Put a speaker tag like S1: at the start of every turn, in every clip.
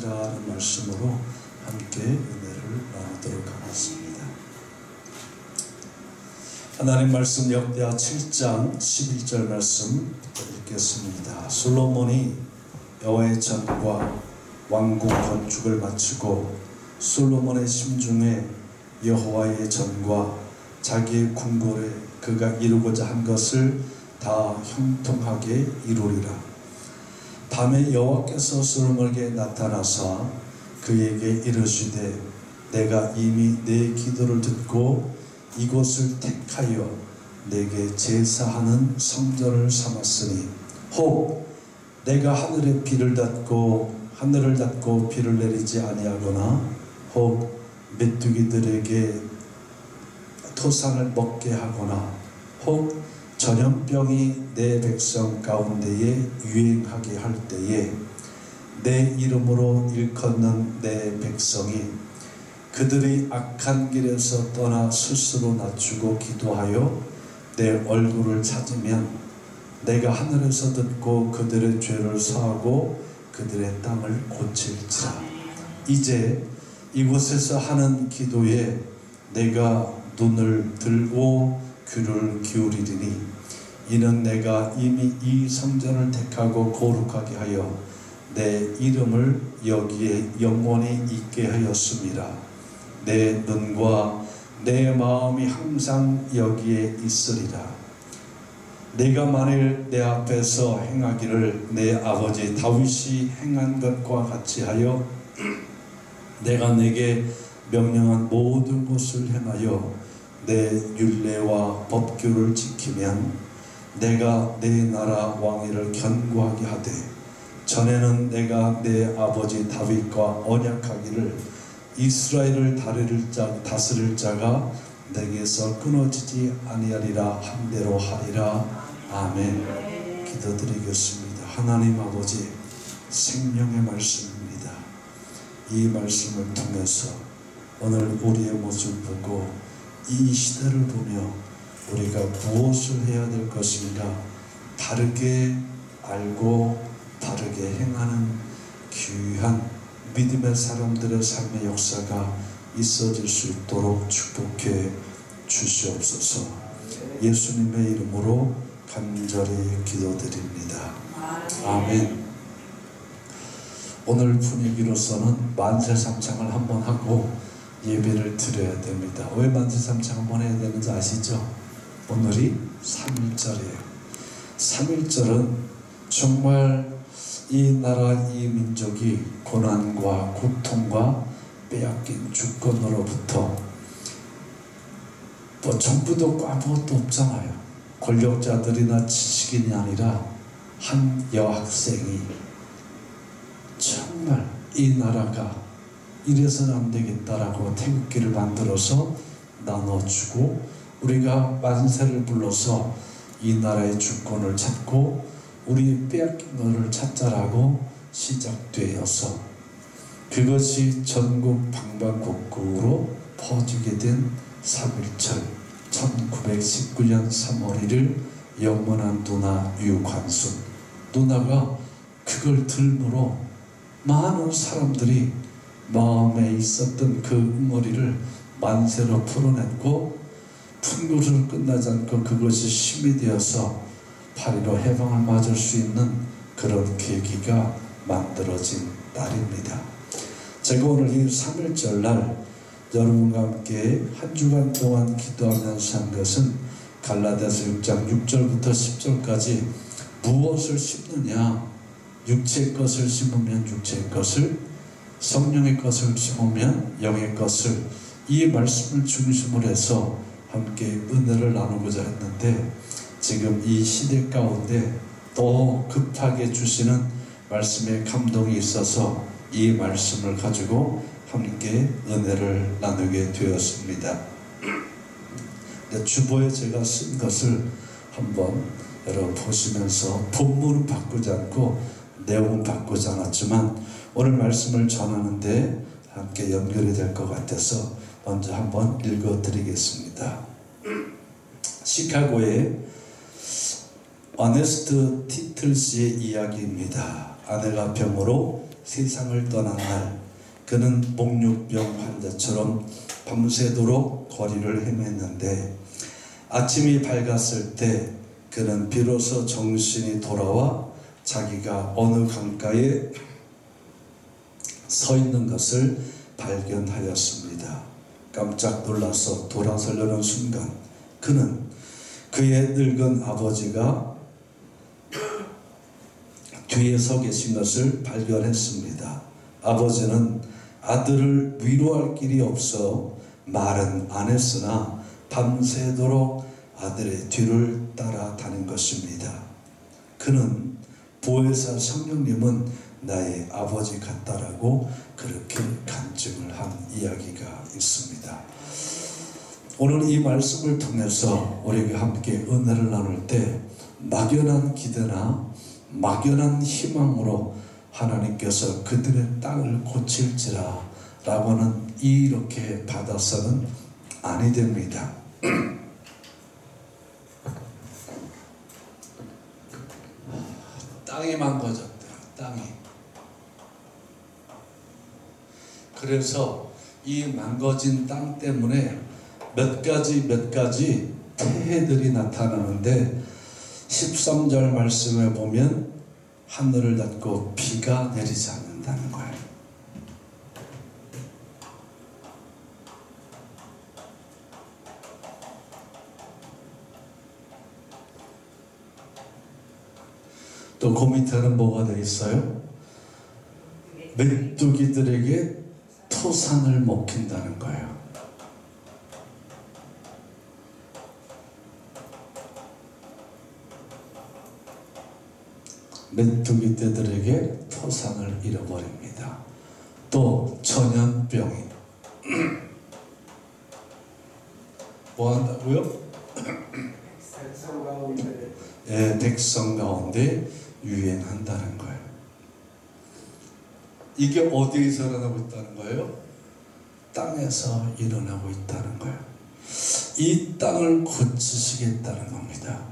S1: 라는 말씀으로 함께 은혜를 나누도록 하겠습니다. 하나님 말씀 역대하 7장 11절 말씀 읽겠습니다. 솔로몬이 여호와의 전과 왕궁 건축을 마치고 솔로몬의 심중에 여호와의 전과 자기의 궁궐에 그가 이루고자 한 것을 다 형통하게 이루리라. 밤에 여호와께서 솔로몬에게 나타나사 그에게 이르시되 내가 이미 내 기도를 듣고 이곳을 택하여 내게 제사하는 성전을 삼았으니 혹 내가 하늘을 닫고 비를 내리지 아니하거나 혹 메뚜기들에게 토산을 먹게 하거나 혹 전염병이 내 백성 가운데에 유행하게 할 때에 내 이름으로 일컫는 내 백성이 그들이 악한 길에서 떠나 스스로 낮추고 기도하여 내 얼굴을 찾으면 내가 하늘에서 듣고 그들의 죄를 사하고 그들의 땅을 고칠지라. 이제 이곳에서 하는 기도에 내가 눈을 들고 귀를 기울이리니 이는 내가 이미 이 성전을 택하고 거룩하게 하여 내 이름을 여기에 영원히 있게 하였습니다. 내 눈과 내 마음이 항상 여기에 있으리라. 내가 만일 내 앞에서 행하기를 내 아버지 다윗이 행한 것과 같이 하여 내가 내게 명령한 모든 것을 행하여 내 율례와 법규를 지키면 내가 내 나라 왕위를 견고하게 하되 전에는 내가 내 아버지 다윗과 언약하기를 이스라엘을 다스릴 자가 내게서 끊어지지 아니하리라 한 대로 하리라. 아멘. 기도드리겠습니다. 하나님 아버지, 생명의 말씀입니다. 이 말씀을 통해서 오늘 우리의 모습을 보고 이 시대를 보며 우리가 무엇을 해야 될 것인가 바르게 알고 바르게 행하는 귀한 믿음의 사람들의 삶의 역사가 있어질 수 있도록 축복해 주시옵소서. 예수님의 이름으로 간절히 기도드립니다. 아멘. 오늘 분위기로서는 만세삼창을 한번 하고 예배를 드려야 됩니다. 왜 만세삼창 한번 해야 되는지 아시죠? 오늘이 3.1절이에요. 3.1절은 정말 이 나라 이 민족이 고난과 고통과 빼앗긴 주권으로부터 뭐 정부도 아무것도 없잖아요. 권력자들이나 지식인이 아니라 한 여학생이 정말 이 나라가 이래서는 안 되겠다라고 태극기를 만들어서 나눠주고 우리가 만세를 불러서 이 나라의 주권을 찾고 우리 빼앗긴 것을 찾자라고 시작되어서 그것이 전국 방방곡곡으로 퍼지게 된 3.1절 1919년 3월 1일 영원한 누나 유관순 누나가 그걸 들므로 많은 사람들이 마음에 있었던 그 응어리를 만세로 풀어냈고 풍교를 끝나지 않고 그것이 힘이 되어서 8.15 해방을 맞을 수 있는 그런 계기가 만들어진 날입니다. 제가 오늘 이 3.1절 날 여러분과 함께 한 주간 동안 기도하면서 한 것은 갈라디아서 6장 6절부터 10절까지 무엇을 심느냐 육체의 것을 심으면 육체의 것을 성령의 것을 심으면 영의 것을 이 말씀을 중심으로 해서 함께 은혜를 나누고자 했는데 지금 이 시대 가운데 더 급하게 주시는 말씀의 감동이 있어서 이 말씀을 가지고 함께 은혜를 나누게 되었습니다. 주보에 제가 쓴 것을 한번 여러분 보시면서 본문은 바꾸지 않고 내용은 바꾸지 않았지만 오늘 말씀을 전하는데 함께 연결이 될 것 같아서 먼저 한번 읽어드리겠습니다. 시카고의 어네스트 티틀스의 이야기입니다. 아내가 병으로 세상을 떠난 날 그는 목류병 환자처럼 밤새도록 거리를 헤맸는데 아침이 밝았을 때 그는 비로소 정신이 돌아와 자기가 어느 강가에 서 있는 것을 발견하였습니다. 깜짝 놀라서 돌아서려는 순간 그는 그의 늙은 아버지가 뒤에 서 계신 것을 발견했습니다. 아버지는 아들을 위로할 길이 없어 말은 안 했으나 밤새도록 아들의 뒤를 따라다닌 것입니다. 그는 보혜사 성령님은 나의 아버지 같다라고 그렇게 간증을 한 이야기가 있습니다. 오늘 이 말씀을 통해서 우리에게 함께 은혜를 나눌 때 막연한 기대나 막연한 희망으로 하나님께서 그들의 땅을 고칠지라 라고는 이렇게 받아서는 아니 됩니다. 땅이 망가졌대요. 땅이. 그래서 이 망가진 땅 때문에 몇 가지 폐해들이 나타나는데 13절 말씀에 보면 하늘을 닫고 비가 내리지 않는다는 거예요. 또 그 밑에는 뭐가 되어 있어요? 메뚜기들에게 토산을 먹힌다는 거예요. 메뚜기 떼들에게 토산을 잃어버립니다. 또 전염병이 뭐 한다고요? 백성 가운데 유행한다는 거예요. 이게 어디에서 일어나고 있다는 거예요? 땅에서 일어나고 있다는 거예요. 이 땅을 고치시겠다는 겁니다.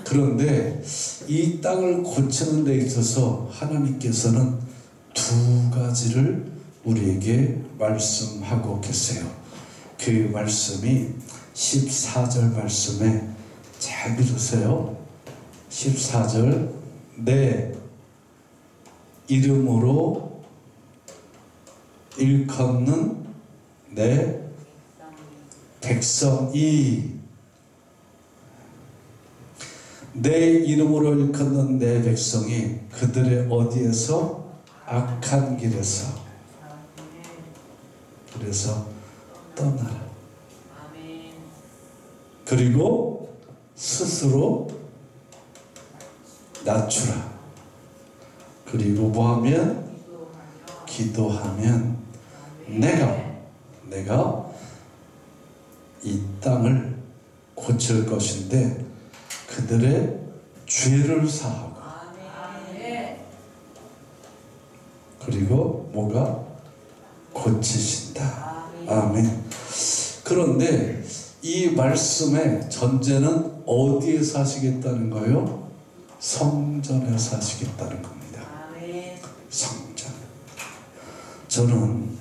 S1: 그런데 이 땅을 고치는 데 있어서 하나님께서는 두 가지를 우리에게 말씀하고 계세요. 그 말씀이 14절 말씀에 잘 들으세요. 14절 내 이름으로 일컫는 내 백성이 내 이름으로 일컫는 내 백성이 그들의 어디에서? 악한 길에서. 그래서 떠나라. 그리고 스스로 낮추라. 그리고 뭐하면? 기도하면 내가 이 땅을 고칠 것인데 그들의 죄를 사하고 그리고 뭐가? 고치신다. 아멘. 그런데 이 말씀의 전제는 어디에서 하시겠다는 거예요? 성전에서 하시겠다는 겁니다. 성전. 저는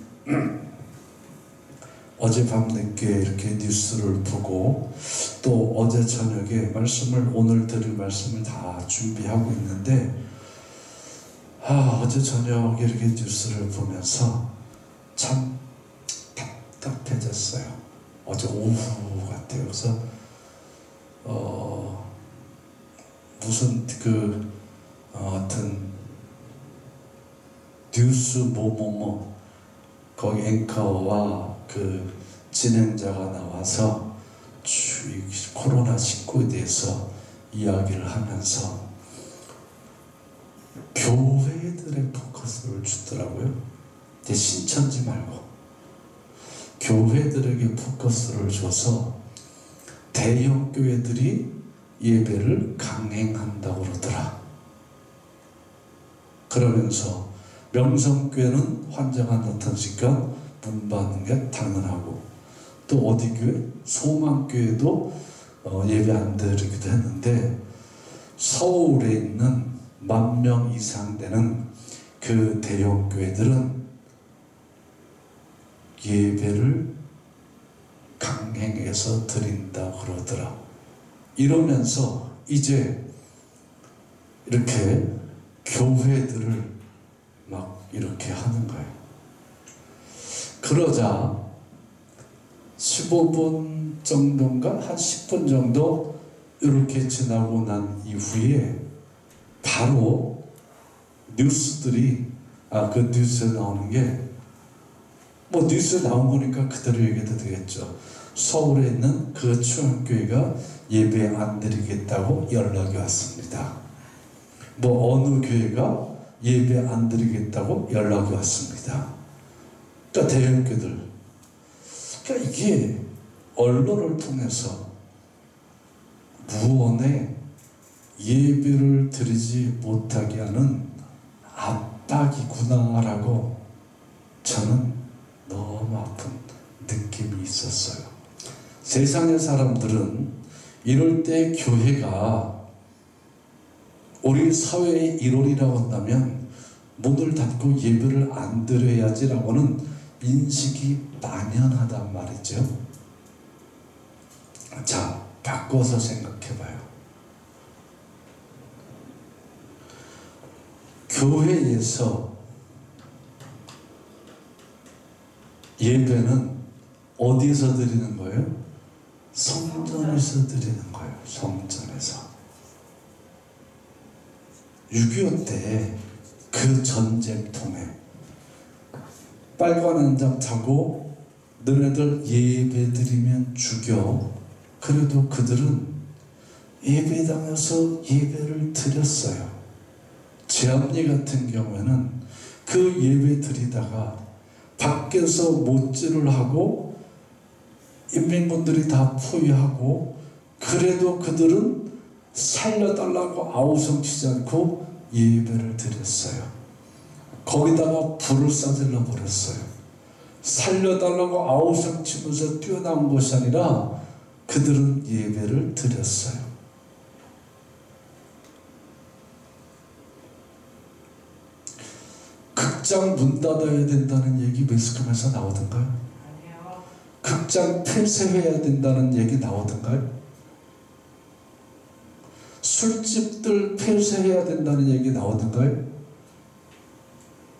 S1: 어젯밤 늦게 이렇게 뉴스를 보고 또 어제 저녁에 말씀을 오늘 드릴 말씀을 다 준비하고 있는데 어제 저녁에 이렇게 뉴스를 보면서 참 답답해졌어요. 어제 오후 같아요. 그래서 무슨 하여튼 뉴스 뭐뭐뭐 거기 앵커와 그 진행자가 나와서 코로나19에 대해서 이야기를 하면서 교회들의 포커스를 주더라고요. 신천지 말고 교회들에게 포커스를 줘서 대형 교회들이 예배를 강행한다고 그러더라. 그러면서 명성교회는 환자가 나타나니까 문 받는 게 당연하고 또 어디 교회? 소망교회도 예배 안 드리기도 했는데 서울에 있는 10,000명 이상 되는 그 대형교회들은 예배를 강행해서 드린다 그러더라. 이러면서 이제 이렇게 교회들을 막 이렇게 하는 거예요. 그러자 15분 정도인가 한 10분 정도 이렇게 지나고 난 이후에 바로 뉴스들이 그 뉴스에 나오는 게 뭐 뉴스에 나온 거니까 그대로 얘기해도 되겠죠. 서울에 있는 그 충암교회가 예배 안 드리겠다고 연락이 왔습니다. 뭐 어느 교회가 예배 안 드리겠다고 연락이 왔습니다. 그러니까 대형교회들, 그러니까 이게 언론을 통해서 무언에 예배를 드리지 못하게 하는 압박이구나라고 저는 너무 아픈 느낌이 있었어요. 세상의 사람들은 이럴 때 교회가 우리 사회의 일원이라고 한다면 문을 닫고 예배를 안 드려야지라고는 인식이 만연하단 말이죠. 자, 바꿔서 생각해봐요. 교회에서 예배는 어디서 드리는 거예요? 성전에서 드리는 거예요. 성전에서. 6.25 때 그 전쟁통에 빨간 한 장 타고 너네들 예배 드리면 죽여. 그래도 그들은 예배당에서 예배를 드렸어요. 제암리 같은 경우에는 그 예배 드리다가 밖에서 못질을 하고 인민군들이 다 포위하고 그래도 그들은 살려달라고 아우성치지 않고 예배를 드렸어요. 거기다가 불을 쏴질러 버렸어요. 살려달라고 아우성치면서 뛰어나온 것이 아니라 그들은 예배를 드렸어요. 극장 문 닫아야 된다는 얘기 매스컴에서 나오던가요? 아니요. 극장 폐쇄해야 된다는 얘기 나오던가요? 술집들 폐쇄해야 된다는 얘기 나오던가요?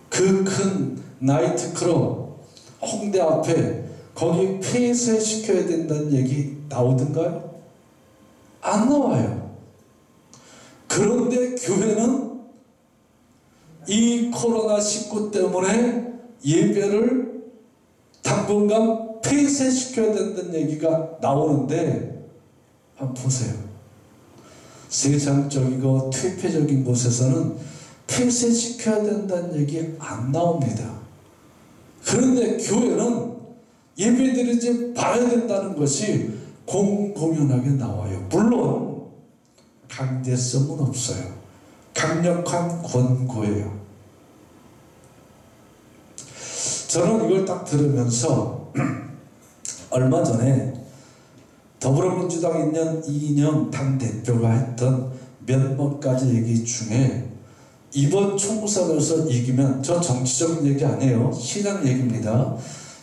S1: 그 큰 나이트클럽 홍대 앞에 거기 폐쇄시켜야 된다는 얘기 나오던가요? 안 나와요. 그런데 교회는 이 코로나19 때문에 예배를 당분간 폐쇄시켜야 된다는 얘기가 나오는데 한번 보세요. 세상적이고 퇴폐적인 곳에서는 폐쇄시켜야 된다는 얘기 안 나옵니다. 그런데 교회는 예배드리지 말아야 된다는 것이 공공연하게 나와요. 물론 강제성은 없어요. 강력한 권고예요. 저는 이걸 딱 들으면서 얼마 전에 더불어민주당 있는 이인영 당대표가 했던 몇몇 가지 얘기 중에 이번 총선에서 이기면, 저 정치적인 얘기 아니에요. 신앙 얘기입니다.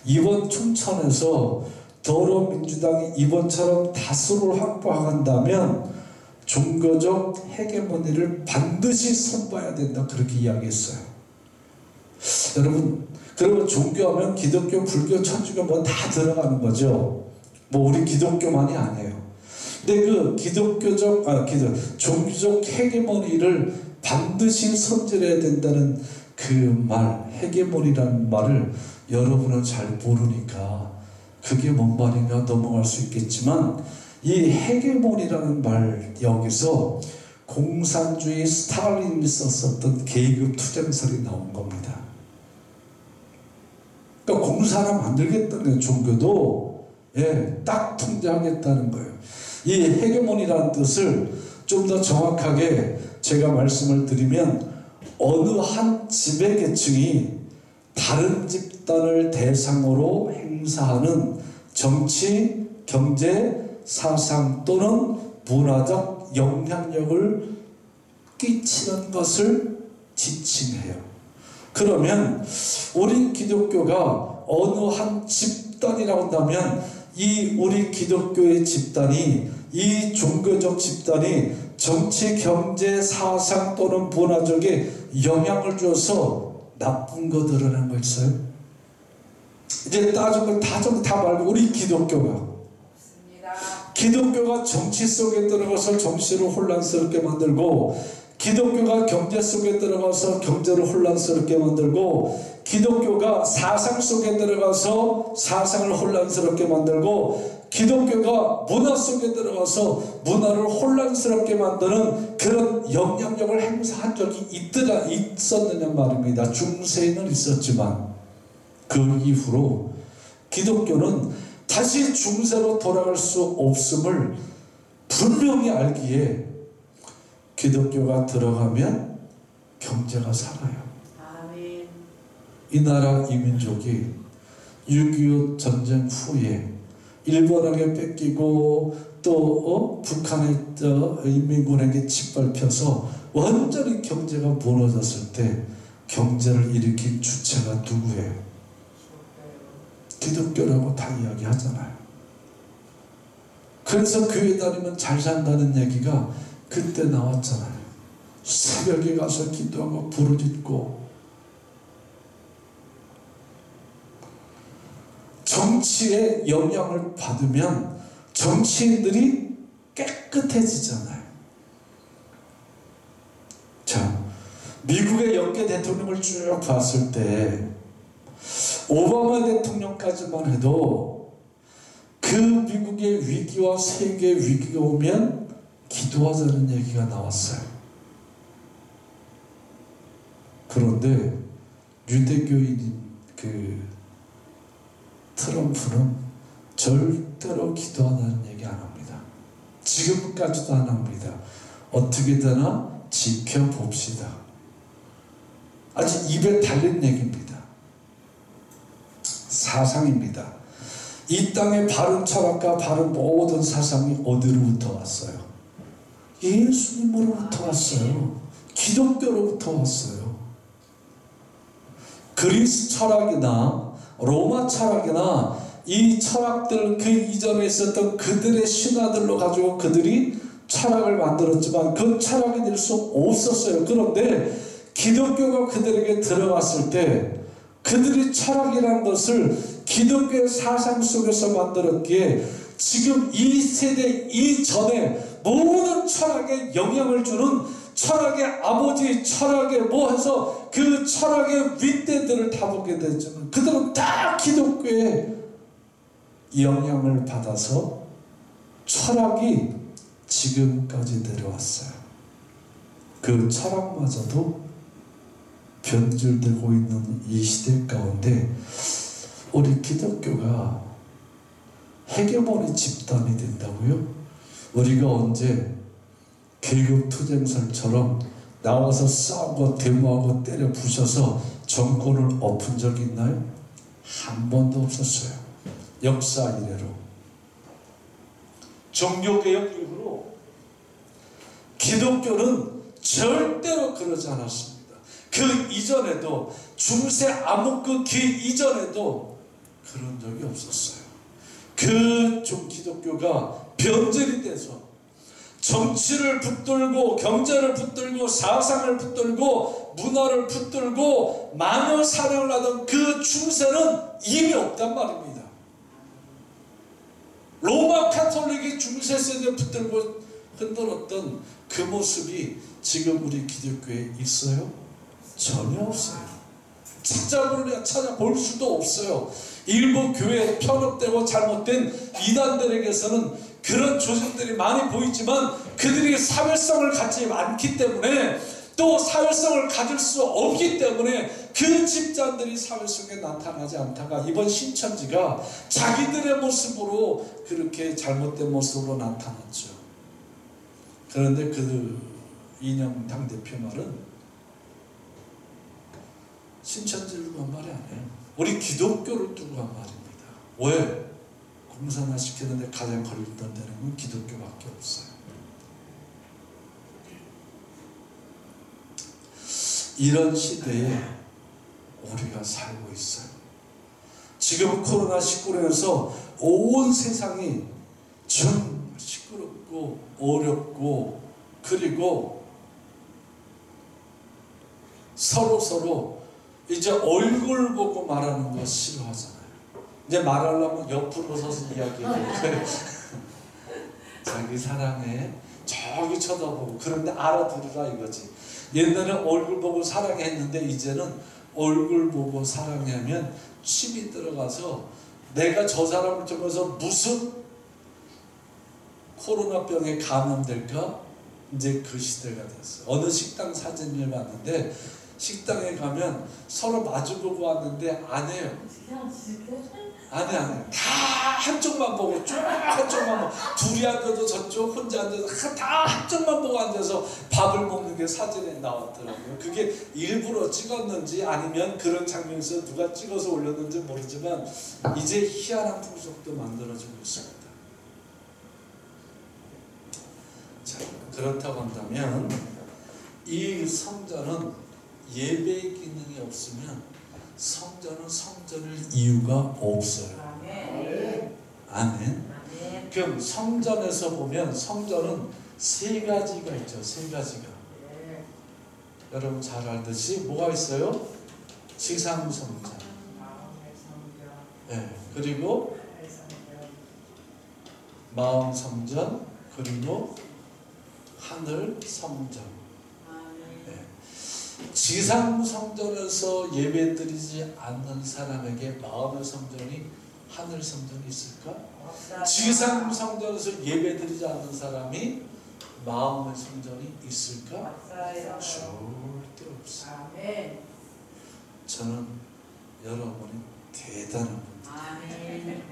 S1: 이번 총선에서 더불어민주당이 이번처럼 다수를 확보한다면 종교적 헤게모니를 반드시 선봐야 된다, 그렇게 이야기했어요. 여러분, 그러면 종교하면 기독교, 불교, 천주교 뭐 다 들어가는 거죠. 뭐 우리 기독교만이 아니에요. 근데 그 종교적 헤게모니를 반드시 선질해야 된다는 그 말, 헤게모니라는 말을 여러분은 잘 모르니까 그게 뭔 말인가 넘어갈 수 있겠지만, 이 헤게모니라는 말, 여기서 공산주의 스탈린이 썼었던 계급 투쟁설이 나온 겁니다. 그러니까 공산화 만들겠다는 종교도 딱 통제하겠다는 거예요. 이 헤게모니라는 뜻을 좀 더 정확하게 제가 말씀을 드리면, 어느 한 지배계층이 다른 집단을 대상으로 행사하는 정치, 경제, 사상 또는 문화적 영향력을 끼치는 것을 지칭해요. 그러면 우리 기독교가 어느 한 집단이라고 한다면 이 우리 기독교의 집단이, 이 종교적 집단이 정치, 경제, 사상 또는 문화적에 영향을 줘서 나쁜 거 드러낸 거 있어요? 이제 따지면 다 말고 우리 기독교가 정치 속에 들어가서 정치를 혼란스럽게 만들고, 기독교가 경제 속에 들어가서 경제를 혼란스럽게 만들고, 기독교가 사상 속에 들어가서 사상을 혼란스럽게 만들고, 기독교가 문화 속에 들어가서 문화를 혼란스럽게 만드는 그런 영향력을 행사한 적이 있었느냐 말입니다. 중세에는 있었지만 그 이후로 기독교는 다시 중세로 돌아갈 수 없음을 분명히 알기에 기독교가 들어가면 경제가 살아요.
S2: 아멘.
S1: 이 나라 이 민족이 6.25 전쟁 후에 일본에게 뺏기고 또 북한의 인민군에게 짓밟혀서 완전히 경제가 무너졌을 때 경제를 일으킨 주체가 누구예요? 기독교라고 다 이야기하잖아요. 그래서 교회 다니면 잘 산다는 얘기가 그때 나왔잖아요. 새벽에 가서 기도하고 부르짖고. 정치에 영향을 받으면 정치인들이 깨끗해지잖아요. 자, 미국의 역대 대통령을 쭉 봤을 때 오바마 대통령까지만 해도 그 미국의 위기와 세계 위기가 오면 기도하자는 얘기가 나왔어요. 그런데 유대교인인 트럼프는 절대로 기도하자는 얘기 안 합니다. 지금까지도 안 합니다. 어떻게 되나 지켜봅시다. 아직 입에 달린 얘기입니다. 사상입니다. 이 땅의 바른 철학과 바른 모든 사상이 어디로부터 왔어요? 예수님으로부터 왔어요. 기독교로부터 왔어요. 그리스 철학이나 로마 철학이나 이 철학들, 그 이전에 있었던 그들의 신화들로 가지고 그들이 철학을 만들었지만 그 철학이 될 수 없었어요. 그런데 기독교가 그들에게 들어갔을 때 그들이 철학이라는 것을 기독교의 사상 속에서 만들었기에 지금 이 세대 이전에 모든 철학에 영향을 주는 철학의 아버지, 철학의 뭐 해서 그 철학의 윗대들을 다 보게 되지만 그들은 다 기독교의 영향을 받아서 철학이 지금까지 내려왔어요. 그 철학마저도 변질되고 있는 이 시대 가운데 우리 기독교가 헤게모니 집단이 된다고요? 우리가 언제 계급투쟁설처럼 나와서 싸우고 데모하고 때려 부셔서 정권을 엎은 적이 있나요? 한 번도 없었어요. 역사 이래로. 종교개혁 이후로 기독교는 절대로 그러지 않았습니다. 그 이전에도 중세 암흑 그 이전에도 그런 적이 없었어요. 그 좀 기독교가 변질이 돼서 정치를 붙들고 경제를 붙들고 사상을 붙들고 문화를 붙들고 마녀 사냥을 하던 그 중세는 이미 없단 말입니다. 로마 카톨릭이 중세 세대에 붙들고 흔들었던 그 모습이 지금 우리 기독교에 있어요? 전혀 없어요. 찾아볼 수도 없어요. 일부 교회에 편협되고 잘못된 이단들에게서는 그런 조직들이 많이 보이지만 그들이 사회성을 갖지 않기 때문에 또 사회성을 가질 수 없기 때문에 그 집단들이 사회 속에 나타나지 않다가 이번 신천지가 자기들의 모습으로 그렇게 잘못된 모습으로 나타났죠. 그런데 그 이념 당대표 말은 신천지를 두고 한 말이 아니에요. 우리 기독교를 두고 한 말입니다. 왜? 공산화 시키는데 가장 걸렸던 데는 기독교밖에 없어요. 이런 시대에 우리가 살고 있어요. 지금 코로나19로 인해서 온 세상이 정말 시끄럽고 어렵고, 그리고 서로 이제 얼굴 보고 말하는 거 싫어하잖아요. 이제 말하려면 옆으로 서서 이야기해요. 자기 사랑해, 저기 쳐다보고, 그런데 알아들으라 이거지. 옛날에 얼굴 보고 사랑했는데 이제는 얼굴 보고 사랑하면 침이 들어가서 내가 저 사람을 통해서 무슨 코로나병에 감염될까? 이제 그 시대가 됐어요. 어느 식당 사진을 봤는데 식당에 가면 서로 마주보고 왔는데 안 해요. 안 해. 다 한쪽만 보고 쭉 한쪽만 보고, 둘이 앉아도 저쪽, 혼자 앉아도 다 한쪽만 보고 앉아서 밥을 먹는 게 사진에 나왔더라고요. 그게 일부러 찍었는지 아니면 그런 장면에서 누가 찍어서 올렸는지 모르지만 이제 희한한 풍속도 만들어지고 있습니다. 자, 그렇다고 한다면 이 성전은 예배의 기능이 없으면 성전은 성전일 이유가 없어요. 아멘. 그럼 성전에서 보면 성전은 세 가지가 있죠. 세 가지가. 여러분 잘 알듯이 뭐가 있어요? 지상성전. 네. 그리고 마음성전, 그리고 하늘성전. 지상성전에서 예배드리지 않는 사람에게 마음의 성전이, 하늘 성전이 있을까? 지상성전에서 예배드리지 않는 사람이 마음의 성전이 있을까? 절대 없어요. 저는 여러분이 대단한 분들.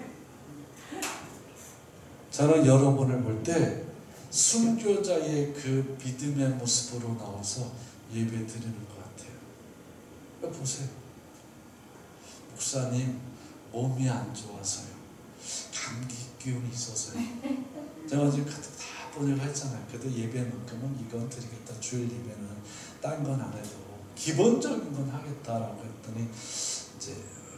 S1: 저는 여러분을 볼 때 순교자의 그 믿음의 모습으로 나와서 예배 드리는 것 같아요. 보세요. 목사님 몸이 안 좋아서요. 감기 기운이 있어서요. 제가 지금 다 번역했잖아요. 그래도 예배만큼은 이건 드리겠다. 주일 예배는 딴 건 안 해도 기본적인 건 하겠다라고 했더니 이제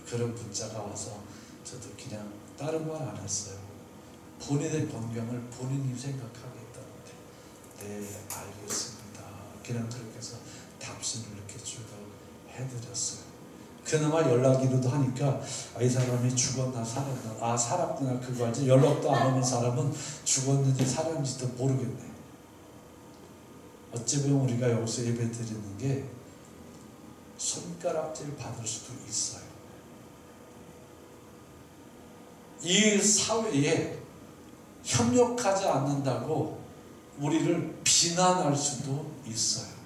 S1: 그런 문자가 와서 저도 그냥 다른 말 안 했어요. 본인의 건강을 본인이 생각하겠다는데 네 알겠습니다. 그냥 그렇게 해서 답신을 이렇게 쭉 해드렸어요. 그나마 연락이라도 하니까 이 사람이 죽었나 살았나, 살았구나 그거 알지. 연락도 안 오는 사람은 죽었는지 살았는지도 모르겠네. 어찌 보면 우리가 여기서 예배 드리는 게 손가락질 받을 수도 있어요. 이 사회에 협력하지 않는다고 우리를 비난할 수도 있어요.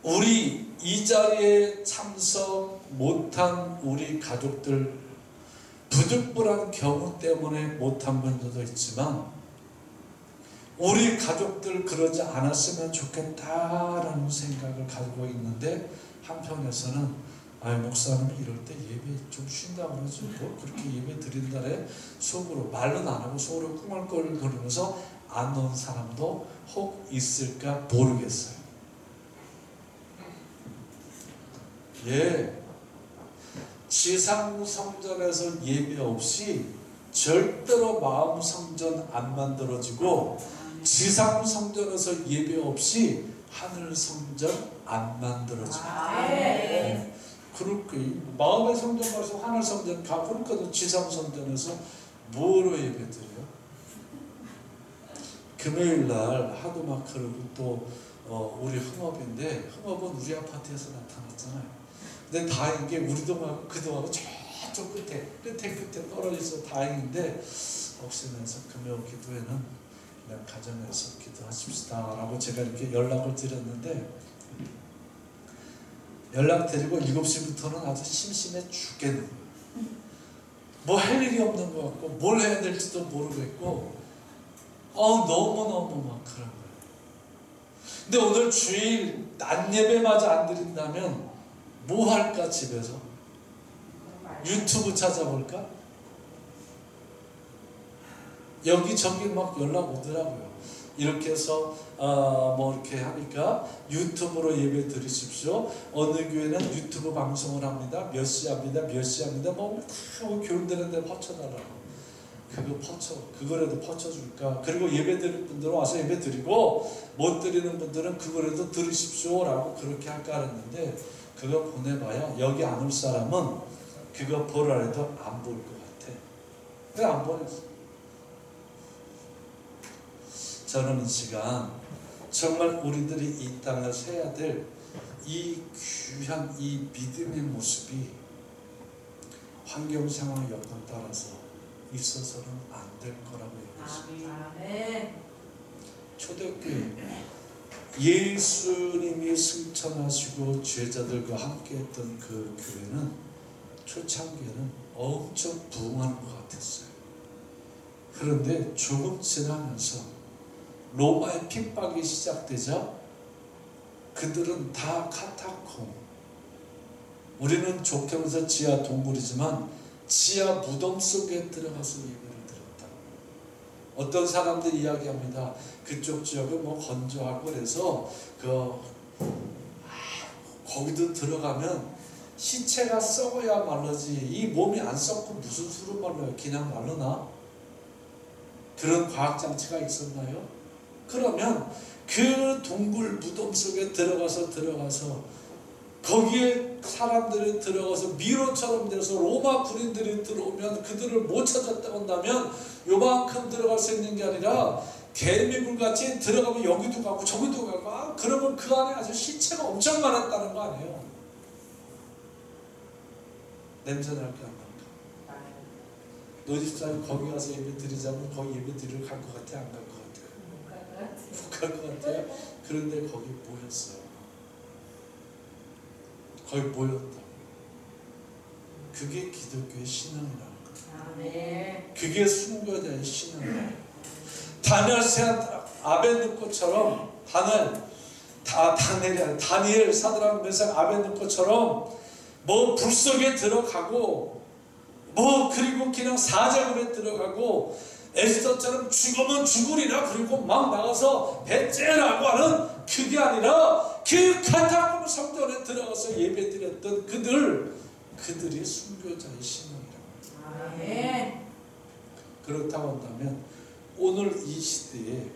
S1: 우리 이 자리에 참석 못한 우리 가족들, 부득불한 경우 때문에 못한 분들도 있지만 우리 가족들 그러지 않았으면 좋겠다라는 생각을 가지고 있는데, 한편에서는 목사님 이럴 때 예배 좀 쉰다고 그러죠. 뭐 그렇게 예배 드린다래 속으로 말은 안 하고 속으로 꿍얼거리면서 안 온 사람도 혹 있을까 모르겠어요. 지상 성전에서 예배 없이 절대로 마음 성전 안 만들어지고, 지상 성전에서 예배 없이 하늘 성전 안 만들어집니다. 그렇게 마음의 성전 가서 하늘 성전 가, 그러니까 지상 성전에서 뭐로 예배드려요? 금요일날 하도 막 그러고 또 우리 흥업인데, 흥업은 우리 아파트에서 나타났잖아요. 근데 다행인 게 우리도 하고 그도 하고 저쪽 끝에 떨어져서 다행인데, 혹시나 해서 금요 기도회는 그냥 가정에서 기도하십시다 라고 제가 이렇게 연락을 드렸는데, 연락드리고 7시부터는 아주 심심해 죽겠는 거예요. 뭐 할 일이 없는 것 같고 뭘 해야 될지도 모르겠고 너무너무 막 그런 거예요. 근데 오늘 주일 낮 예배마저 안 드린다면 뭐 할까? 집에서 유튜브 찾아볼까? 여기저기 막 연락 오더라고요. 이렇게 해서 뭐 이렇게 하니까 유튜브로 예배 드리십시오. 어느 교회는 유튜브 방송을 합니다. 몇 시 합니다. 몇 시 합니다. 뭐 교인들한테 퍼쳐달라고. 그거라도 퍼쳐줄까? 그리고 예배 드릴 분들은 와서 예배 드리고 못 드리는 분들은 그거라도 들으십시오 라고 그렇게 할까 했는데, 그거 보내봐야 여기 안 올 사람은 그거 보라 해도 안 볼 것 같아. 왜 안 보냈어? 저는 이 시간 정말 우리들이 이 땅에서 해야 될 이 귀한 이 믿음의 모습이 환경 상황 여건 따라서 있어서는 안 될 거라고 얘기했습니다. 초대교회 예수님이 승천하시고 제자들과 함께했던 그 교회는 초창기에는 엄청 부흥하는 것 같았어요. 그런데 조금 지나면서 로마의 핍박이 시작되자 그들은 다 카타콤, 우리는 좋게 말해서 지하 동굴이지만 지하 무덤 속에 들어가서 예배를 드렸다. 어떤 사람들이 이야기합니다. 그쪽 지역은 뭐 건조하고 그래서 거기도 들어가면 시체가 썩어야 말르지 이 몸이 안 썩고 무슨 수로 말라요? 그냥 말르나? 그런 과학장치가 있었나요? 그러면 그 동굴 무덤 속에 들어가서 거기에 사람들이 들어가서 미로처럼 돼서 로마 군인들이 들어오면 그들을 못 찾았다고 한다면 요만큼 들어갈 수 있는 게 아니라 개미굴같이 들어가면 여기도 가고 저기도 가고, 그러면 그 안에 아주 시체가 엄청 많았다는 거 아니에요. 냄새 날까 안 날까? 너희 집사님 거기 가서 예배 드리자면 거기 예배 드리러 갈 것 같아? 안 갈 것 같아? 못 갈 것 같아요. 그런데 거기 모였어요. 거기 모였다. 그게 기독교의 신앙이라는 거예요. 그게 순교자의 신앙이에요. 아벤누코처럼 다니엘, 사드락, 메삭, 아벤누코처럼 뭐 불 속에 들어가고 뭐 그리고 그냥 사자굴에 들어가고 에스더처럼 죽으면 죽으리라 그리고 막 나가서 배째라고 하는 그게 아니라 그 카타콤 성전에 들어가서 예배드렸던 그들이 순교자의 신앙이라고 해요. 그렇다고 한다면 오늘 이 시대에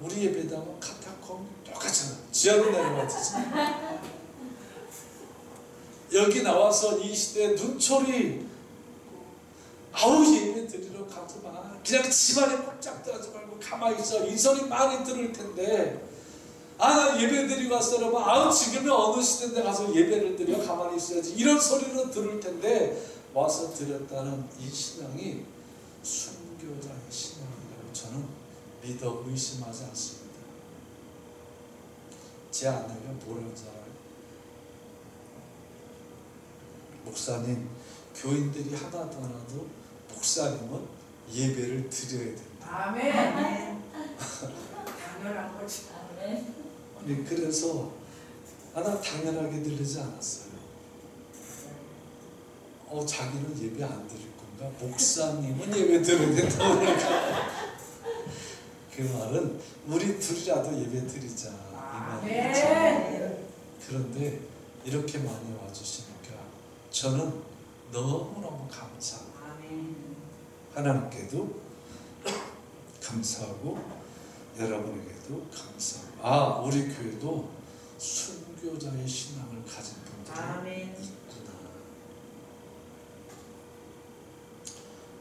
S1: 우리 예배당은 카타콤 똑같잖아. 지하로 내려가잖아. 여기 나와서 이 시대에 눈초리 예배 드리러 가지 마. 그냥 집안에 꼼짝도 하지 말고 가만히 있어. 이 소리 많이 들을 텐데 나 예배 드리고 왔어. 그러면 지금은 어느 시대인데 가서 예배를 드려 가만히 있어야지. 이런 소리를 들을 텐데 와서 드렸다는 이 신앙이 순교자의 신앙이라고 저는 믿어 의심하지 않습니다. 제 아내가 뭐라고 잘 알아요? 목사님, 교인들이 하나도 안 와도 목사님은 예배를 드려야 된다.
S2: 아멘. 당연한 거지. 아멘.
S1: 아니, 그래서 나 당연하게 들리지 않았어요. 자기는 예배 안 드릴 건가? 목사님은 예배 드려야 된다고 그러니까 그 말은 우리 둘이라도 예배 드리자 이 말이죠. 그런데 이렇게 많이 와주시니까 저는 너무너무 감사합니다. 하나님께도 감사하고 여러분에게도 감사하고 우리 교회도 순교자의 신앙을 가진 분들이 있구나.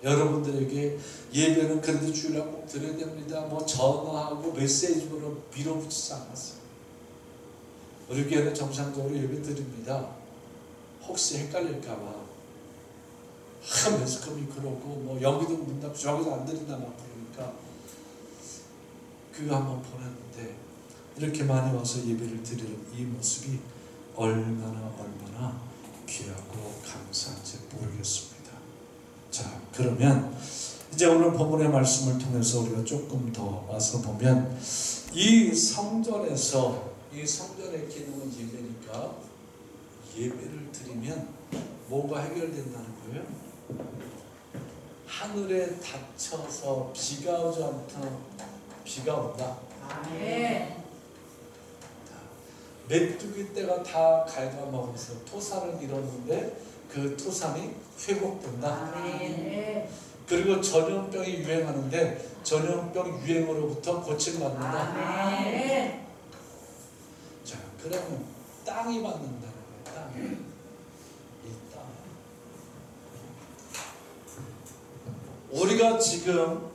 S1: 여러분들에게 예배는 그래도 주일날 꼭 드려야 됩니다. 뭐 전화하고 메시지로 밀어붙이지 않았어요. 우리 교회는 정상적으로 예배 드립니다. 혹시 헷갈릴까봐 매스컴이 그러고 뭐 여기도 문 닫고 저기도 안 드린다 막 그러니까 그거 한번 보냈는데 이렇게 많이 와서 예배를 드리는 이 모습이 얼마나 귀하고 감사한지 모르겠습니다. 자, 그러면 이제 오늘 본문의 말씀을 통해서 우리가 조금 더 와서 보면 이 성전의 기능은 예배니까 예배를 드리면 뭐가 해결된다는 거예요? 하늘에 닫혀서 비가 오지 않던 비가 온다.
S2: 아멘.
S1: 메뚜기 떼가 다 갉아먹어서 토산을 이뤘는데 그 토산이 회복된다.
S2: 아멘.
S1: 그리고 전염병이 유행하는데 전염병 유행으로부터 고침받는다.
S2: 아멘.
S1: 자, 그러면 땅이 받는다는 거예요. 땅. 이 땅. 우리가 지금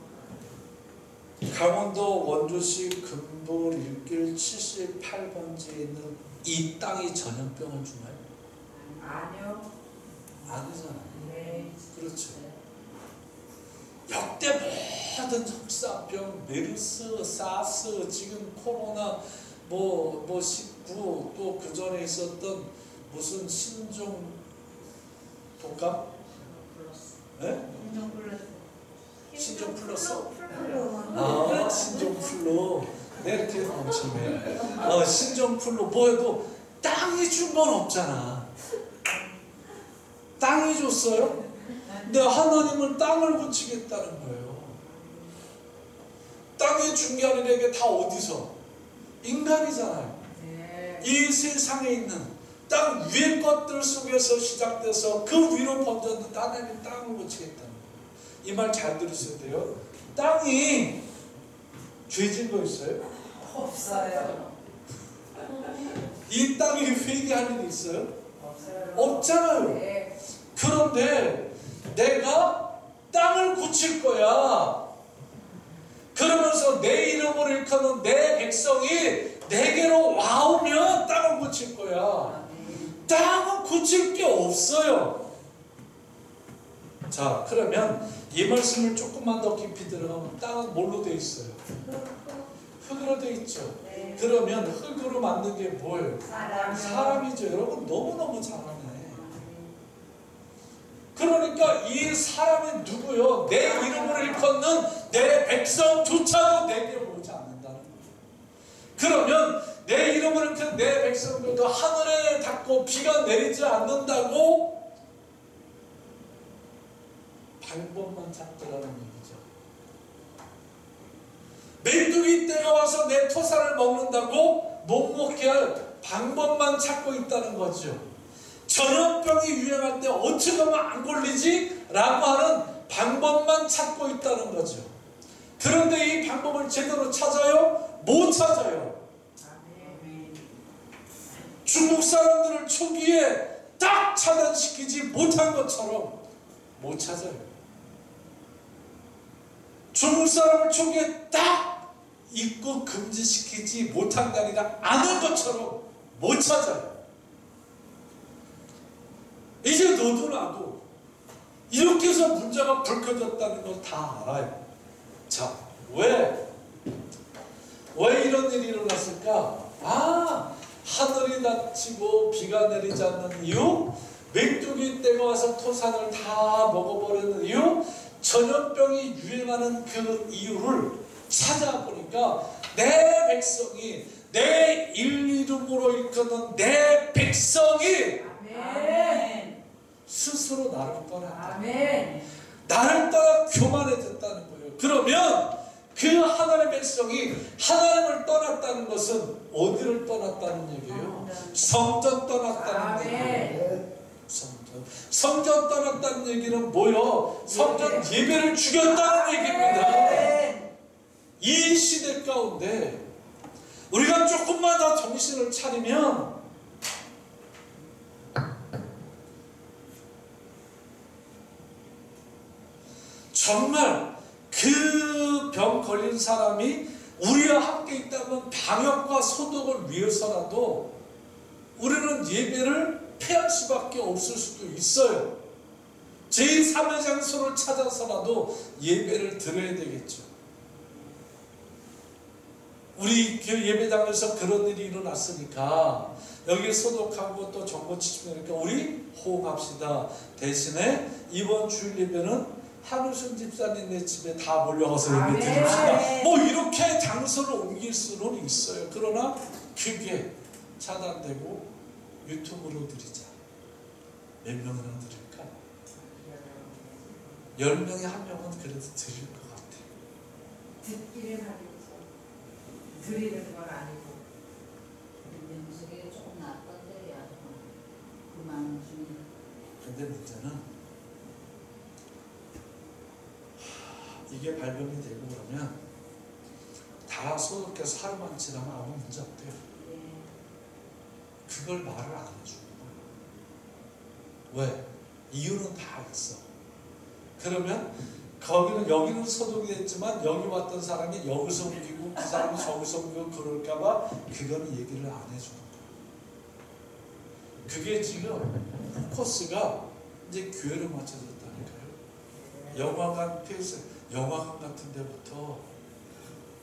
S1: 강원도 원주시 금도 일길 78번지에 있는 이 땅이 전염병을 주나요?
S2: 아니요.
S1: 아니잖아요.
S2: 네.
S1: 그렇죠. 역대 모든 흑사병, 메르스, 사스, 지금 코로나, 19, 또 그 전에 있었던 무슨 신종 독감? 네?
S2: 인정 플러스.
S1: 신종 플러스?
S2: 플러스.
S1: 신종 플루. 네, 이렇게 넘치네. 신종 플루. 뭐해도 땅이 준 건 없잖아. 땅이 줬어요? 근데 하나님은 땅을 고치겠다는 거예요. 땅이 준 게 아니라 이게 다 어디서? 인간이잖아요.
S2: 네.
S1: 이 세상에 있는 땅 위의 것들 속에서 시작돼서 그 위로 번졌는데 하나님이 땅을 고치겠다는 거예요. 이 말 잘 들으셔야 돼요. 땅이 죄진 거 있어요?
S2: 없어요.
S1: 이 땅이 회개할 일이 있어요?
S2: 없어요.
S1: 없잖아요.
S2: 네.
S1: 그런데 내가 땅을 고칠 거야. 그러면서 내 이름을 일컫는 내 백성이 내게로 와오면 땅을 고칠 거야. 땅은 고칠 게 없어요. 자, 그러면 이 말씀을 조금만 더 깊이 들어가면 땅은 뭘로 돼 있어요? 흙으로 돼 있죠.
S2: 네.
S1: 그러면 흙으로 만든 게 뭐예요?
S2: 사람이요.
S1: 사람이죠. 여러분 너무너무 잘하네. 그러니까 이 사람이 누구요? 내 이름을 일컫는 내 백성조차도 내게 오지 않는다는 거예요. 그러면 내 이름을 일컫는 내 백성들도 하늘에 닿고 비가 내리지 않는다고 방법만 찾더라는 얘기죠. 메뚜기 떼가 와서 내 토산을 먹는다고 못 먹게 할 방법만 찾고 있다는 거죠. 전염병이 유행할 때 어떻게 하면 안 걸리지? 라고 하는 방법만 찾고 있다는 거죠. 그런데 이 방법을 제대로 찾아요? 못 찾아요. 중국 사람들을 초기에 딱 차단시키지 못한 것처럼 못 찾아요. 중국 사람을 초기에 딱 입국 금지시키지 못한 게 아니라 아는 것처럼 못 찾아요. 이제 너도 나도 이렇게 해서 문제가 불켜졌다는 걸 다 알아요. 자, 왜 이런 일이 일어났을까? 하늘이 닫히고 비가 내리지 않는 이유, 메뚜기 떼가 와서 토산을 다 먹어버리는 이유, 전염병이 유행하는 그 이유를 찾아보니까 내 백성이, 내 이름으로 일컫는 내 백성이
S2: 아멘.
S1: 스스로 나를 떠났다.
S2: 아멘.
S1: 나를 떠나 교만해졌다는 거예요. 그러면 그 하나님의 백성이 하나님을 떠났다는 것은 어디를 떠났다는 얘기예요? 성전 떠났다는 얘기예요. 성전 떠났다는 얘기는 뭐요? 성전 예배를 죽였다는 얘기입니다. 이 시대 가운데 우리가 조금만 더 정신을 차리면 정말 그 병 걸린 사람이 우리와 함께 있다면 방역과 소독을 위해서라도 우리는 예배를 피할 수밖에 없을 수도 있어요. 제3의 장소를 찾아서라도 예배를 드려야 되겠죠. 우리 교회 예배당에서 그런 일이 일어났으니까 여기 소독하고 또 정보 지키니까 우리 호응합시다. 대신에 이번 주일 예배는 한우순 집사님네 집에 다 몰려가서 예배 드립시다. 뭐 이렇게 장소를 옮길 수는 있어요. 그러나 그게 차단되고 유튜브로 드리자. 몇 명이나 드릴까? 10명에 1명은 그래도 드릴 것 같아요.
S2: 듣기를 하겠죠. 드리는 건 아니고.
S3: 민숙이 조금 낫던데 야 그만 중에
S1: 근데 문제는 이게 발병이 되고 그러면 다 소독해서 하루만 지나면 아무 문제 없대요. 그걸 말을 안 해주는 거야. 왜? 이유는 다 있어. 그러면 여기는 소독이 됐지만 여기 왔던 사람이 여기서 옮기고 그 사람이 저기서 옮기고 그럴까봐 그거는 얘기를 안 해주는 거야. 그게 지금 포커스가 이제 교회로 맞춰졌다니까요. 영화관 폐쇄, 영화관 같은 데부터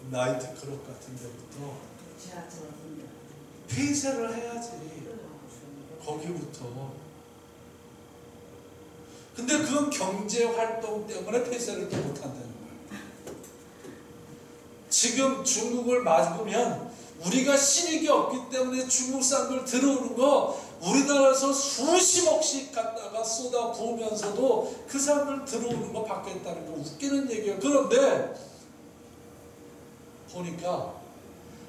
S1: 나이트클럽 같은 데부터
S3: 지하철 같은 데
S1: 폐쇄를 해야지. 거기부터. 근데 그건 경제활동 때문에 폐쇄를 또 못한다는 거예요. 지금 중국을 막으면 우리가 실익이 없기 때문에 중국 사람들 들어오는 거 우리나라에서 수십억씩 갖다가 쏟아 부으면서도 그 사람들 들어오는 거 받겠다는 거 웃기는 얘기예요. 그런데 보니까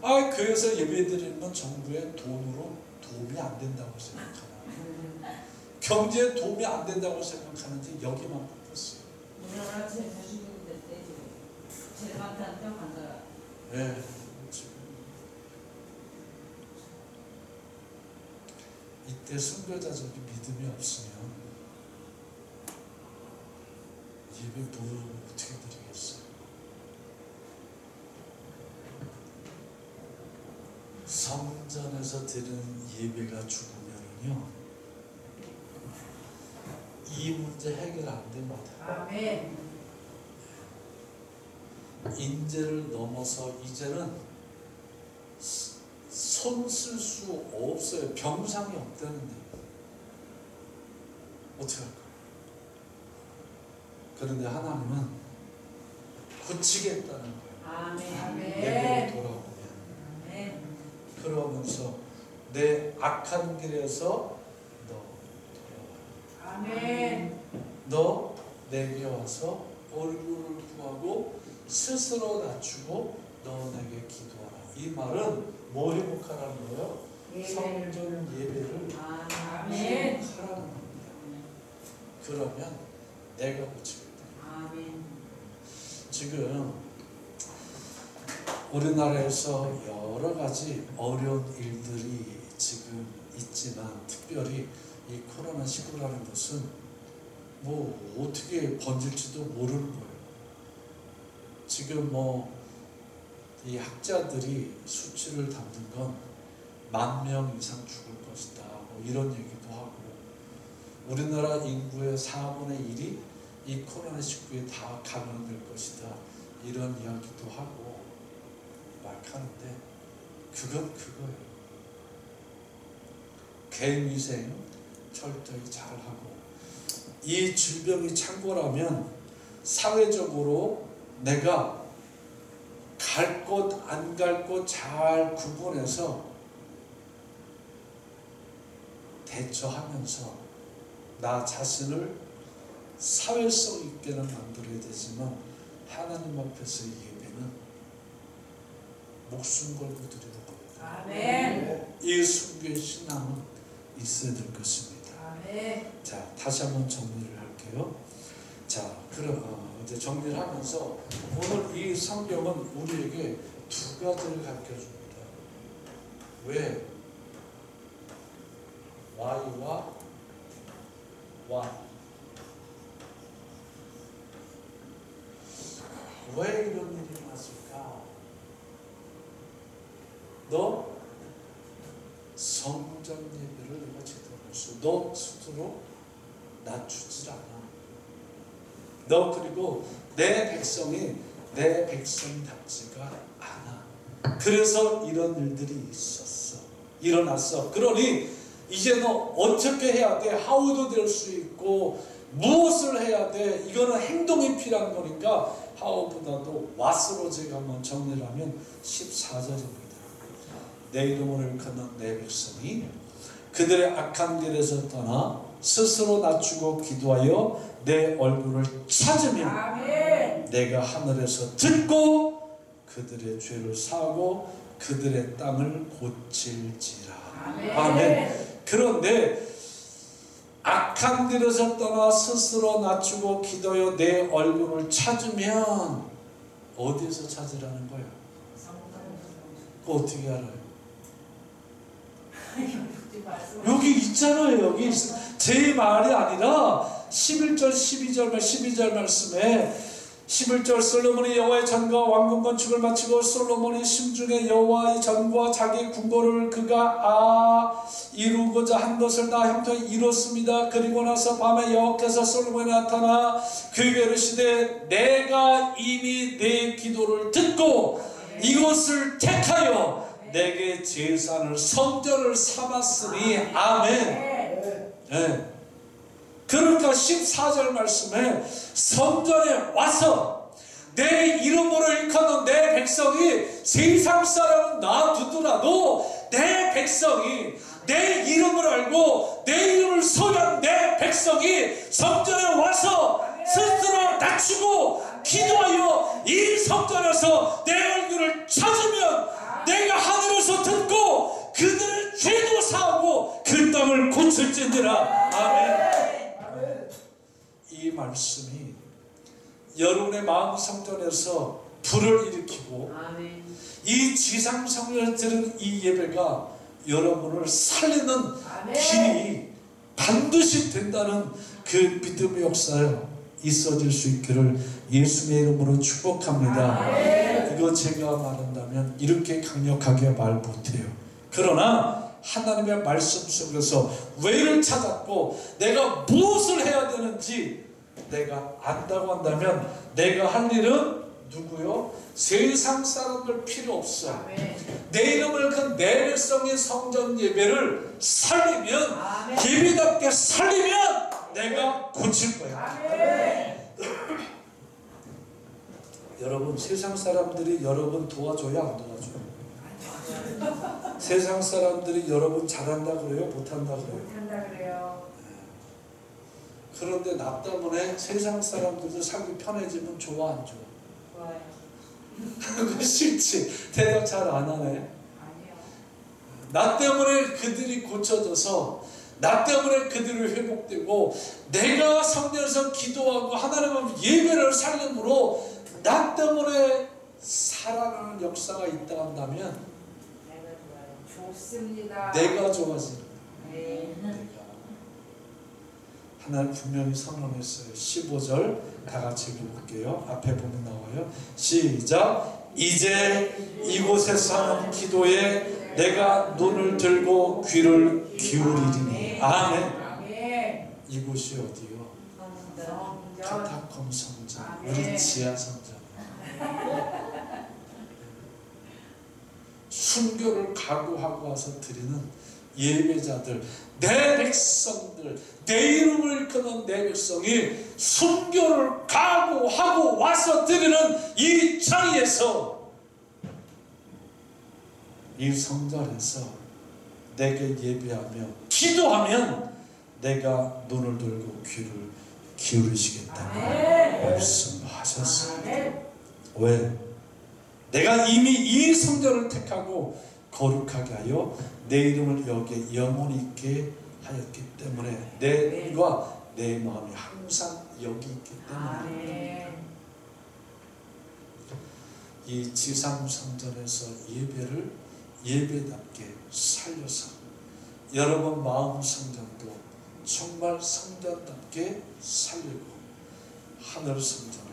S1: 교회에서 예배 드리는 건 정부의 돈으로 도움이 안 된다고 생각하나, 경제에 도움이 안 된다고 생각하는지 여기만 바꿨어요.
S3: 우리나라 제일 주식인데 제일 많다는 편 만들어.
S1: 네, 지금 이때 선교자적인 믿음이 없으면 예배 뭘 어떻게 드리겠어요? 성전에서 드리는 예배가 죽으면은요, 이 문제 해결 안 됩니다.
S2: 아멘.
S1: 인재를 넘어서 이제는 손 쓸 수 없어요. 병상이 없다는데 어떻게 할까요? 그런데 하나님은 고치겠다는 거예요. 예배로 돌아오면. 그러면서 내 악한 길에서 너 돌아와. 너 내게 와서 얼굴을 구하고 스스로 낮추고 너 내게 기도하라. 이 말은 뭐 회복하라는 거예요? 성전 예배를 회복하라는 겁니다. 그러면 내가 고치겠다. 지금 우리나라에서 여러 가지 어려운 일들이 지금 있지만 특별히 이 코로나19라는 것은 뭐 어떻게 번질지도 모르는 거예요. 지금 이 학자들이 수치를 담는 건 10,000명 이상 죽을 것이다. 이런 얘기도 하고, 우리나라 인구의 4분의 1이 이 코로나19에 다 감염될 것이다. 이런 이야기도 하고 막 하는데 그건 그거예요. 개인위생 철저히 잘하고, 이 질병이 창궐하면 사회적으로 내가 갈 곳 안 갈 곳 잘 구분해서 대처하면서 나 자신을 사회성 있게는 만들어야 되지만 하나님 앞에서 이 예배는 목숨 걸고 드리는 겁니다. 이 순교의 신앙은 있어야 될 것입니다. 자, 다시 한번 정리를 할게요. 자, 그럼 이제 정리를 하면서 오늘 이 성경은 우리에게 두 가지를 가르쳐 줍니다. 왜? Y와 Y. 왜 이런 일이 났을까? 너 성전 예배를 내가 제대로 했어. 너 스스로 낮추질 않아. 너 그리고 내 백성이 내 백성답지가 않아. 그래서 이런 일들이 일어났어. 그러니 이제 너 어떻게 해야 돼? 하우도 될 수 있고 무엇을 해야 돼? 이거는 행동이 필요한 거니까 하우보다도 왓으로 제가 한번 정리를 하면 14절입니다. 내 이름을 일컫는 내 백성이 그들의 악한 길에서 떠나 스스로 낮추고 기도하여 내 얼굴을 찾으면 내가 하늘에서 듣고 그들의 죄를 사하고 그들의 땅을 고칠지라.
S2: 아멘.
S1: 아멘. 그런데 악한 길에서 떠나 스스로 낮추고 기도하여 내 얼굴을 찾으면 어디에서 찾으라는 거예요? 그거 어떻게 알아요? 여기 있잖아요. 여기 제 말이 아니라 11절 12절 말씀에 11절 솔로몬이 여호와의 전과 왕궁 건축을 마치고 솔로몬이 심중에 여호와의 전과 자기 궁궐을 그가 이루고자 한 것을 다 형통히 이뤘습니다. 그리고 나서 밤에 여호와께서 솔로몬에 나타나 그에게 이르시되 내가 이미 내 기도를 듣고 이곳을 택하여 내게 제산을 성전을 삼았으니 아멘. 네. 그러니까 14절 말씀에 성전에 와서 내 이름으로 일컫는 내 백성이 세상 사람은 놔두더라도 내 백성이 내 이름을 알고 내 이름을 소유한 내 백성이 성전에 와서 스스로 낮추고 기도하여 이 성전에서 내 얼굴을 찾으면 내가 하늘에서 듣고 그들의 죄도 사하고 그 땅을 고칠지니라. 아멘. 이 말씀이 여러분의 마음 성전에서 불을 일으키고
S2: 아멘.
S1: 이 지상 성전에 드는 이 예배가 여러분을 살리는
S2: 아멘.
S1: 길이 반드시 된다는 그 믿음의 역사에 있어질 수 있기를 예수님의 이름으로 축복합니다.
S2: 아멘.
S1: 이거 제가 말한다면 이렇게 강력하게 말 못해요. 그러나 하나님의 말씀 속에서 왜를 찾았고 내가 무엇을 해야 되는지 내가 안다고 한다면 내가 할 일은 누구요? 세상 사람들 필요 없어.
S2: 아멘.
S1: 내 이름을 그 내 백성의 성전 예배를 살리면
S2: 아멘.
S1: 예배답게 살리면 내가 고칠 거야.
S2: 아멘.
S1: 여러분 세상 사람들이 여러분 도와줘야 안 도와줘요? 세상 사람들이 여러분 잘한다 그래요? 못한다 그래요?
S2: 못한다 그래요.
S1: 그런데 나 때문에 세상 사람들도 살기 편해지면 좋아 안 좋아?
S2: 좋아요.
S1: 그거 싫지. 대답 잘 안 하네.
S2: 아니요.
S1: 나 때문에 그들이 고쳐져서 나 때문에 그들이 회복되고 내가 성전에서 기도하고 하나님의 예배를 살림으로 나 때문에 살아나는 역사가 있다 한다면
S2: 내가 좋아요. 좋습니다.
S1: 내가 좋아지는
S2: 네.
S1: 내가 하나님 분명히 선언했어요. 15절 다 같이 읽어볼게요. 앞에 보면 나와요. 시작. 이제 이곳에서 하는 기도에 내가 눈을 들고 귀를 기울이리니 아멘.
S2: 아멘.
S1: 이곳이 어디요?
S2: 성전.
S1: 카타콤 성전.
S2: 아멘.
S1: 우리 지하 성전. 순교를 각오하고 와서 드리는 예배자들, 내 백성들, 내 이름을 일컫는 내 백성이 순교를 각오하고 와서 드리는 이 자리에서 이 성전에서 내게 예배하며 기도하면 내가 눈을 들고 귀를 기울이시겠다고 말씀하셨습니다.
S2: 아멘.
S1: 왜? 내가 이미 이 성전을 택하고 거룩하게 하여 내 이름을 여기에 영원히 있게 하였기 때문에 내 눈과 내 마음이 항상 여기 있기 때문에
S2: 아멘.
S1: 이 지상 성전에서 예배를 예배답게 살려서 여러분 마음 성전도 정말 성전답게 살리고 하늘 성전에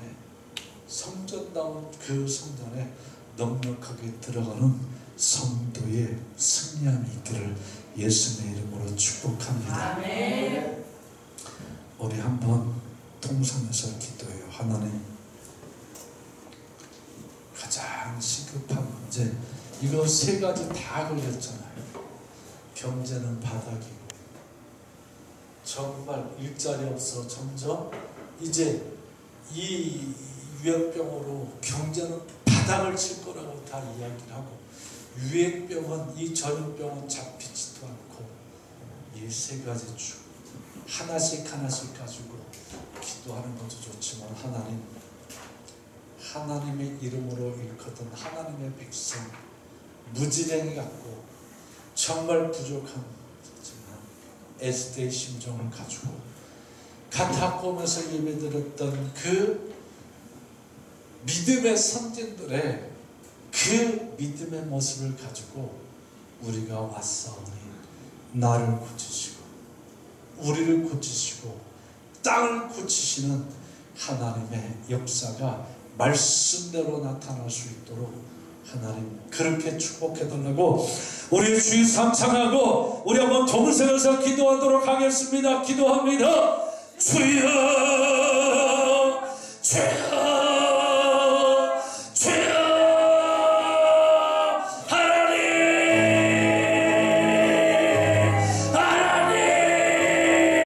S1: 성전다운 그 성전에 넉넉하게 들어가는 성도의 승리함이 있기를 예수님의 이름으로 축복합니다.
S2: 아멘.
S1: 우리 한번 통성해서 기도해요. 하나님, 가장 시급한 문제 이거 세 가지 다 걸렸잖아요. 경제는 바닥이고 정말 일자리 없어 점점 이제 이 유행병으로 경제는 바닥을 칠 거라고 다 이야기를 하고 유행병은 이 전염병은 잡히지도 않고 이 세 가지 쭉 하나씩 가지고 기도하는 것도 좋지만 하나님의 이름으로 일컫던 하나님의 백성 무지랭이 같고 정말 부족한 에스더의 심정을 가지고 카타콤에서 예배드렸던 그 믿음의 선진들의 그 믿음의 모습을 가지고 우리가 왔사오니 나를 고치시고 우리를 고치시고 땅을 고치시는 하나님의 역사가 말씀대로 나타날 수 있도록 하나님 그렇게 축복해달라고 우리 주의 삼창하고 우리 한번 동생에서 기도하도록 하겠습니다. 기도합니다. 주여 주여